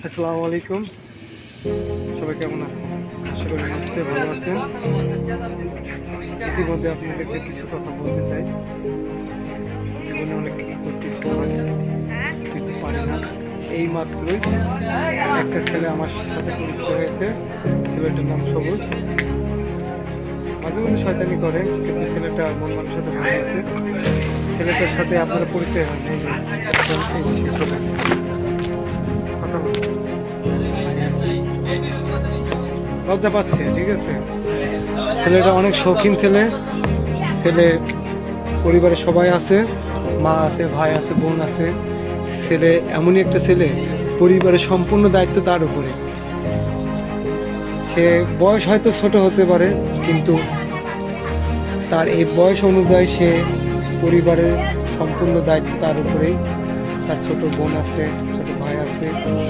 আসসালামু আলাইকুম। সবাই কেমন আছেন? আশা করি নিশ্চয়ই ভালো আছেন। ইতিমধ্যে আপনাদেরকে কিছু কথা বলতে চাই। জীবনে অনেক কিছু করতে ইচ্ছে হয়, কিন্তু পারি না। এই মাত্রই একটা ছেলে আমার সাথে পরিচিত হয়েছে। ছেলেটার নাম সবুজ। মাঝে মধ্যে শয়তানি করে, কিন্তু ছেলেটা মন মানসিকতা ভালো আছে। ছেলেটার সাথে আপনারা পরিচয় হন এই যে এই বিষয়ে কথা বলুন। লজ্জা পাচ্ছে, ঠিক আছে। ছেলেটা অনেক শৌখিন ছেলে। ছেলে পরিবারে সবাই আছে, মা আছে, ভাই আছে, বোন আছে। ছেলে এমনই একটা ছেলে, পরিবারের সম্পূর্ণ দায়িত্ব তার উপরে। সে বয়স হয়তো ছোট হতে পারে, কিন্তু তার এই বয়স অনুযায়ী সে পরিবারের সম্পূর্ণ দায়িত্ব তার উপরেই। তার ছোট বোন আছে, ছোট ভাই আছে।